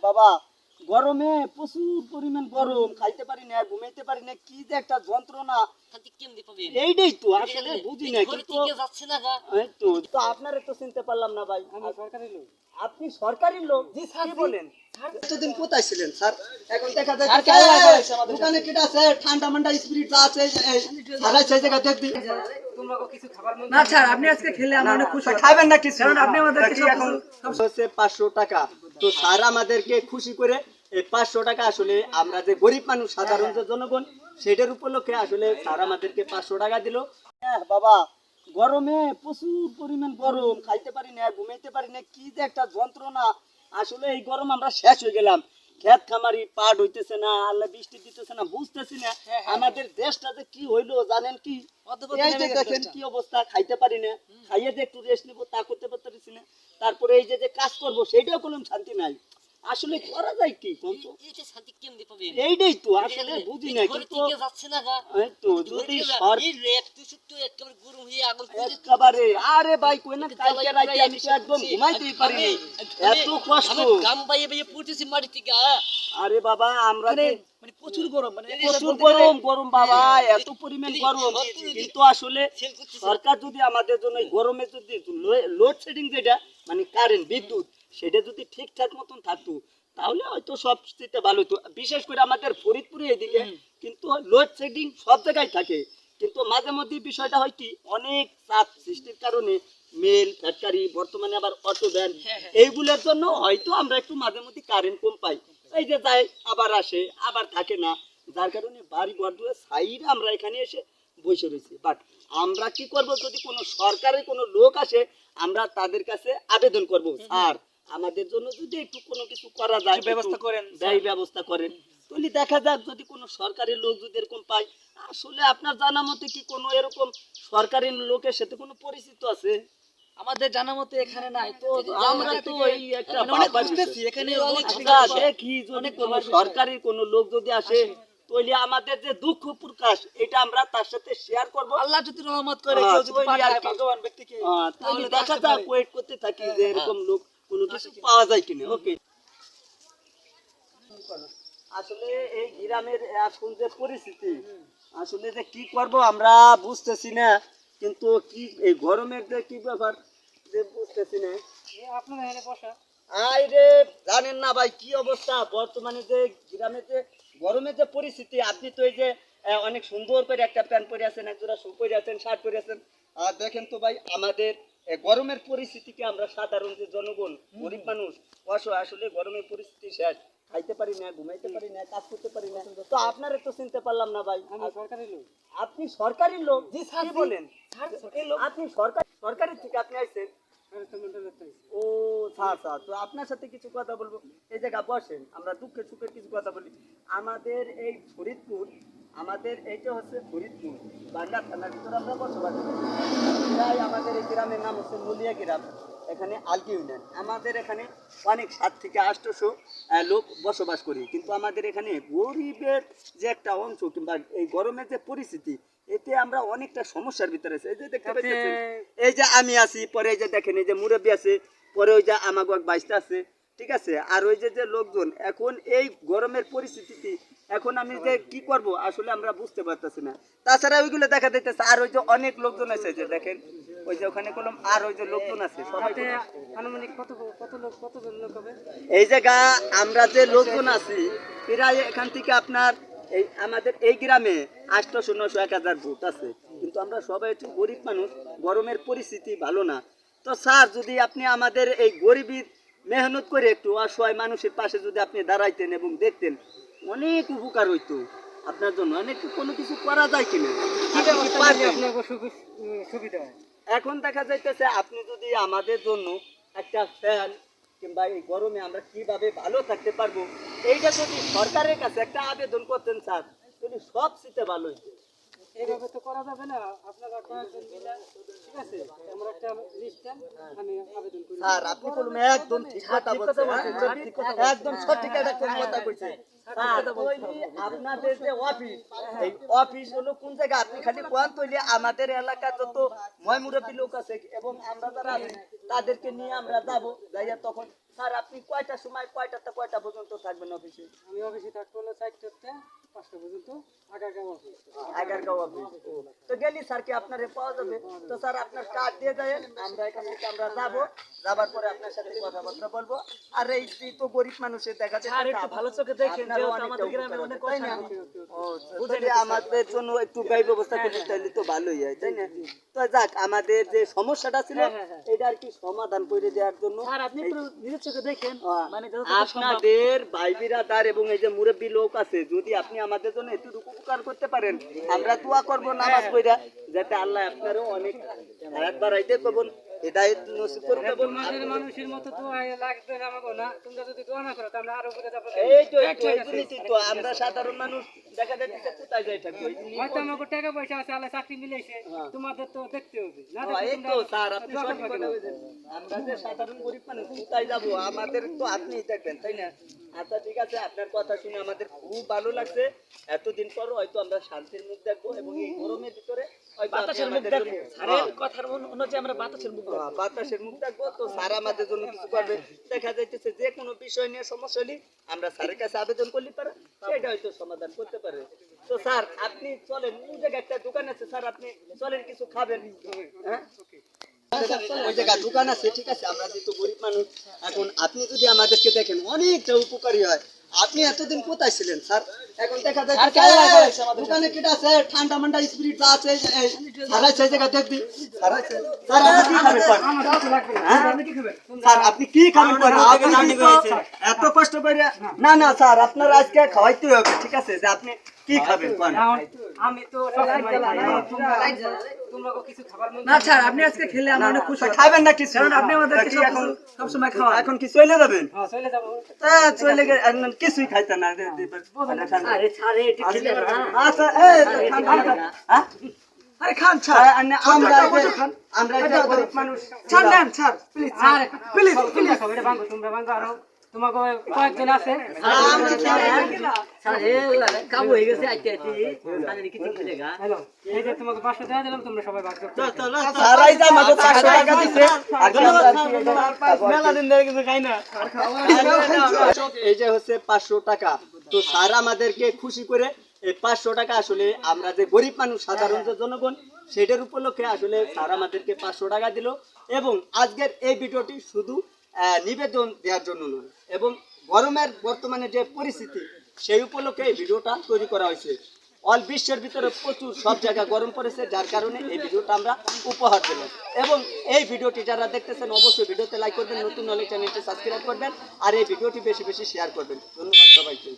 বাবা গরমে প্রচুর পরিমাণ গরম, খাইতে পারি না, ঘুমাইতে পারি না, কি যে একটা যন্ত্রণা। এইটাই তো আসলে বুঝি না, কিন্তু এই তো আপনারে তো চিনতে পারলাম না ভাই। আমি সরকারি লোক। আপনি সরকারি লোক? জি স্যার, কি বলেন? এতদিন কোথায় ছিলেন স্যার? এখন দেখা যায় স্যার, কেমন আছে আমাদের দোকানে কিটা আছে, ঠান্ডা মান্ডা স্পিরিট আছে, সারাই সেই জায়গা দেখবি। তোমরা কিছু খাবার না স্যার, আপনি আজকে খেলে আমরা অনেক খুশি হব। খাবেন না কিছু? কারণ আপনি আমাদেরকে কি এখন হচ্ছে 500 টাকা। তো স্যার আমাদেরকে খুশি করে এই 500 টাকা আসলে আমরা যে গরিব মানুষ, সাধারণ যে জনগণ, সেটার উপলক্ষে আসলে স্যার আমাদেরকে 500 টাকা দিল। বাবা গরমে প্রচুর পরিমাণ গরম, খাইতে পারি না, ঘুমাইতে পারি না, কি যে একটা যন্ত্রণা। আসলে এই গরম আমরা শেষ হয়ে গেলাম। খেত খামারি পাট হইতেছে না, আল্লাহ বৃষ্টি দিতেছে না, বুঝতেছি না আমাদের দেশটা যে কি হইলো জানেন কি? এই যে দেখেন কি অবস্থা, খাইতে পারি না, খাইয়ে যে একটু রেস্ট নিবো তা করতে পারতেছি না। তারপরে এই যে কাজ করবো সেটাও কোনো শান্তি নাই। আসলে করা যায় কি এইটাই তো আসলে বুঝি না, কিন্তু এই তো যদি একেবারে আরে ভাই কই না, কালকে রাতে আমি তো একদম ঘুমাইতেই পারিনি, এত কষ্ট। আরে বাবা আমরা মানে প্রচুর গরম, মানে প্রচুর গরম গরম বাবা, এত পরিমাণ গরম। কিন্তু আসলে সরকার যদি আমাদের জন্য এই গরমে যদি লোডশেডিং যেটা মানে কারেন্ট বিদ্যুৎ সেটা যদি ঠিকঠাক মতন থাকতো তাহলে হয়তো সব স্থিতিতে ভালো হতো। বিশেষ করে আমাদের ফরিদপুরে এদিকে কিন্তু লোডশেডিং সব জায়গায় থাকে, কিন্তু মাঝে মধ্যে বিষয়টা হয় কি অনেক চাপ সৃষ্টির কারণে মেল ফ্যাক্টরি, বর্তমানে আবার অটো ভ্যান, এইগুলোর জন্য হয়তো আমরা একটু মাঝে মধ্যে কারেন্ট কম পাই। এই যে যাই আবার আসে আবার থাকে না, যার কারণে বাড়ি ঘর দুয়ার সাইড আমরা এখানে এসে বসে রয়েছি। বাট আমরা কি করব, যদি কোনো সরকারের কোনো লোক আসে আমরা তাদের কাছে আবেদন করব, স্যার আমাদের জন্য যদি একটু কোনো কিছু করা যায়, ব্যবস্থা করেন, ব্যয় ব্যবস্থা করেন। তাহলে দেখা যাক যদি কোনো সরকারি লোক যদি এরকম পাই। আসলে আপনার জানা মতে কি কোনো এরকম সরকারি লোকের সাথে কোনো পরিচিত আছে? আমাদের জানা মতে এখানে নাই তো। আমরা তো এই একটা অনেক বুঝতেছি এখানে দেখি যদি কোনো সরকারি কোনো লোক যদি আসে তাহলে আমাদের যে দুঃখ প্রকাশ এটা আমরা তার সাথে শেয়ার করব। আল্লাহ যদি রহমত করে, কেউ যদি পাঠায় ভাগ্যবান ব্যক্তিকে, তাহলে দেখা যাক, ওয়েট করতে থাকি যে এরকম লোক কোনো কিছু পাওয়া যায় কিনা। ওকে, আসলে এই গ্রামের এখন যে পরিস্থিতি, আসলে যে কি করব আমরা বুঝতেছি না, কিন্তু কি এই গরমের যে কি ব্যাপার যে বুঝতেছি না। আপনারা এখানে বসা আই রে জানেন না ভাই কি অবস্থা বর্তমানে যে গ্রামে যে গরমের যে পরিস্থিতি। আপনি তো এই যে অনেক সুন্দর করে একটা প্যান্ট পরে আছেন, একজোড়া শু পরে আছেন, শার্ট পরে আছেন, আর দেখেন তো ভাই আমাদের গরমের পরিস্থিতিকে আমরা সাধারণ যে জনগণ গরিব মানুষ অসহায়, আসলে গরমের পরিস্থিতি শেষ, খাইতে পারি না, ঘুমাইতে পারি না, কাজ করতে পারি না। তো আপনার একটু চিনতে পারলাম না ভাই। আমি সরকারি লোক। আপনি সরকারি লোক? জি স্যার, কি বলেন? আপনি সরকারি থেকে আপনি আইছেন? ও স্যার, তো আপনার সাথে কিছু কথা বলবো, এই জায়গা বসেন, আমরা দুঃখের সুখের কিছু কথা বলি। আমাদের এই ফরিদপুর, আমাদের এইটা হচ্ছে ফরিদপুর বান্ডা থানার ভিতরে আমরা বসবাস করি। তাই আমাদের এই গ্রামের নাম হচ্ছে মুলিয়া গ্রাম, এখানে আলকি ইউনিয়ন। আমাদের এখানে অনেক 7 থেকে 800 লোক বসবাস করি, কিন্তু আমাদের এখানে গরিবের যে একটা অংশ কিংবা এই গরমের যে পরিস্থিতি, এতে আমরা অনেকটা সমস্যার ভিতরে আছি। এই যে দেখতে পাচ্ছেন, এই যে আমি আছি, পরে এই যে দেখেন এই যে মুরব্বী আছে, পরে ওই যে আমাগো এক বাইশটা আছে, ঠিক আছে, আর ওই যে লোকজন এখন এই গরমের পরিস্থিতিতে এখন আমি যে কি করব আসলে আমরা বুঝতে পারতেছি না। তাছাড়া ওইগুলো দেখা দিতেছে, আর ওই যে অনেক লোকজন আছে, যে দেখেন ওই যে ওখানে কলম, আর ওই যে লোকজন আছে সবাই আনুমানিক কতজন লোক হবে এই জায়গা। আমরা যে লোকজন আছি প্রায় এখান থেকে আপনার এই আমাদের এই গ্রামে 800, 900, 1000 ভোট আছে, কিন্তু আমরা সবাই একটু গরিব মানুষ, গরমের পরিস্থিতি ভালো না। তো স্যার যদি আপনি আমাদের এই গরিবের মেহনত করে একটু অসহায় মানুষের পাশে যদি আপনি দাঁড়াইতেন এবং দেখতেন, অনেক উপকার হইতো আপনার জন্য। অনেক কোনো কিছু করা যায় কিনা, সুবিধা হয়? এখন দেখা যাইতেছে আপনি যদি আমাদের জন্য একটা ফ্যান কিংবা এই গরমে আমরা কিভাবে ভালো থাকতে পারবো এইটা যদি সরকারের কাছে একটা আবেদন করতেন স্যার, তাহলে সব সিটে ভালো হইতো। এইভাবে তো করা যাবে না, আপনারা কয়েকজন মিলে, ঠিক আছে, আমরা একটা লিস্ট দেন, আমি আবেদন করি। স্যার আপনি বলুন একদম ঠিক কথা বলছেন, একদম সঠিক একটা কথা কইছেন। আপনাদের যে অফিস, এই অফিস হলো কোন জায়গা আপনি খালি কোন তৈরি আমাদের এলাকা যত ময়মুরব্বী লোক আছে এবং আমরা যারা আছি তাদেরকে নিয়ে আমরা যাব, যাইয়া তখন স্যার আপনি কয়টার সময় কয়টাতে কয়টা পর্যন্ত থাকবেন অফিসে? আমি অফিসে থাকবো হলো 4টা 5টা পর্যন্ত আগারগাঁও অফিস। আগারগাঁও অফিস। তো গেলি স্যার কি আপনারে পাওয়া যাবে? তো স্যার আপনার কার্ড দিয়ে যাবেন, আমরা এখান থেকে আমরা যাবো, যাবার পরে আপনার সাথে কথাবার্তা বলবো। আর এই যে তো গরিব মানুষের দেখা যায় আর একটু ভালো চোখে দেখেন, আপনারও যেহেতু আমাদের অনেকটা গ্রামে উপকার অনেক হবে, তাই কষ্ট। না? ও, তাহলে আমাদের জন্য একটু ব্যয় ব্যবস্থা করলে তাহলে তো ভালোই হয়, তাই না? তো যাক, আমাদের যে সমস্যাটা ছিল এটা আর কি সমাধান করে দেওয়ার জন্য স্যার আপনি একটু নিজের চোখে দেখেন, মানে যতটুকু সম্ভব। আপনাদের ভাই বিরাদার এবং এই যে মুরব্বী লোক আছে, যদি আপনি আমাদের জন্য এতটুকু উপকার করতে পারেন, আমরা দোয়া করব নামাজ পড়া, যাতে আল্লাহ আপনারও অনেক হায়াত বাড়াইতে পারবেন, হেদায়েত নসিব করতে পারবেন। তোমাদের মানুষের মতো তো লাগবে না আমাকে না, তোমরা যদি দোয়া না করো তাহলে আরো উপরে যাবো। এই তো এই জন্যই তো আমরা সাধারণ মানুষ দেখা যাচ্ছে কোথায় যাই থাকি। হয়তো আমাকে টাকা পয়সা আছে, আল্লাহ চাকরি মিলেছে, তোমাদের তো দেখতে হবে না। এই তো স্যার আপনি সঠিক কথা বলেছেন, আমরা যে সাধারণ গরিব মানুষ কোথায় যাবো, আমাদের তো আপনিই দেখবেন, তাই না? আচ্ছা ঠিক আছে, আপনার কথা শুনে আমাদের খুব ভালো লাগছে। এতদিন পর হয়তো আমরা শান্তির মুখ দেখবো এবং এই গরমের ভিতরে হয়তো আপনি বাতাসের মুখ আমাদের দেখবো, জন্য- স্যারের কথার অনুযায়ী আমরা বাতাসের মুখ দেখবো। বাতাসের মুখ দেখবো, তো স্যার আমাদের জন্য কিছু করবে। দেখা যাইতেছে যে কোনো বিষয় নিয়ে সমস্যা হলে আমরা স্যারের কাছে আবেদন করলে পারে, সেটা হয়তো সমাধান করতে পারে। তো স্যার আপনি চলেন, ওই জায়গায় একটা দোকান আছে স্যার, আপনি চলেন কিছু খাবেন, হ্যাঁ? ওই জায়গায় দোকান আছে, ঠিক আছে? আমরা যেহেতু গরিব মানুষ, এখন আপনি যদি আমাদেরকে দেখেন অনেকটা উপকারী হয়। আপনি এতদিন কোথায় ছিলেন স্যার? এখন দেখা যায় দোকানে কিটা আছে, ঠান্ডা মান্ডা স্পিরিট যা আছে, সারাইছে এই জায়গা দেখবি, সারাইছে। স্যার আপনি কি খাবেন কোন? হ্যাঁ? স্যার আপনি কি খাবেন কোন? আপনি তো এত কষ্ট করে, না না স্যার আপনার আজকে খাওয়াইতে হবে, ঠিক আছে? যে আপনি কি খাবেন কোন? আমি তো তোমরা কিছু খাবার না স্যার, আপনি আজকে খেলে আমরা অনেক খুশি হব। খাবেন না কিছু? কারণ আপনি আমাদেরকে কি এখন সব সময় খাওয়ান। এখন কি চলে যাবেন? চলে যাবো। চলে গেলে কিছুই খাইতে না। আরে স্যার এটা খেলে না। আচ্ছা এই খান, হ্যাঁ? আরে খান স্যার, আমরা যে গরিব মানুষ, স্যার নেন স্যার, প্লিজ আর প্লিজ প্লিজ এটা ভাঙো, তোমরা ভাঙো। আরো তোমাকে কয়েকজন আছে। স্যার এ কাবু হয়ে গেছে আইতে আইতে, তাহলে কিছু খেলে গা। হ্যালো, এই যে তোমাকে 500 টাকা দিলাম, তোমরা সবাই ভাগ করো। সারাই যা আমাকে 500 টাকা দিছে। মেলা দিন ধরে কিছু খাই না। এই যে হচ্ছে 500 টাকা। তো স্যার আমাদেরকে খুশি করে এই 500 টাকা, আসলে আমরা যে গরিব মানুষ, সাধারণ যে জনগণ, সেটার উপলক্ষে আসলে স্যার আমাদেরকে 500 টাকা দিল। এবং আজকের এই ভিডিওটি শুধু নিবেদন দেওয়ার জন্য নয়, এবং গরমের বর্তমানে যে পরিস্থিতি, সেই উপলক্ষে এই ভিডিওটা তৈরি করা হয়েছে। অল বিশ্বের ভিতরে প্রচুর সব জায়গায় গরম পড়েছে, যার কারণে এই ভিডিওটা আমরা উপহার দিলাম। এবং এই ভিডিওটি যারা দেখতেছেন অবশ্যই ভিডিওতে লাইক করবেন, নতুন হলে চ্যানেলটি সাবস্ক্রাইব করবেন, আর এই ভিডিওটি বেশি বেশি শেয়ার করবেন। ধন্যবাদ সবাইকে।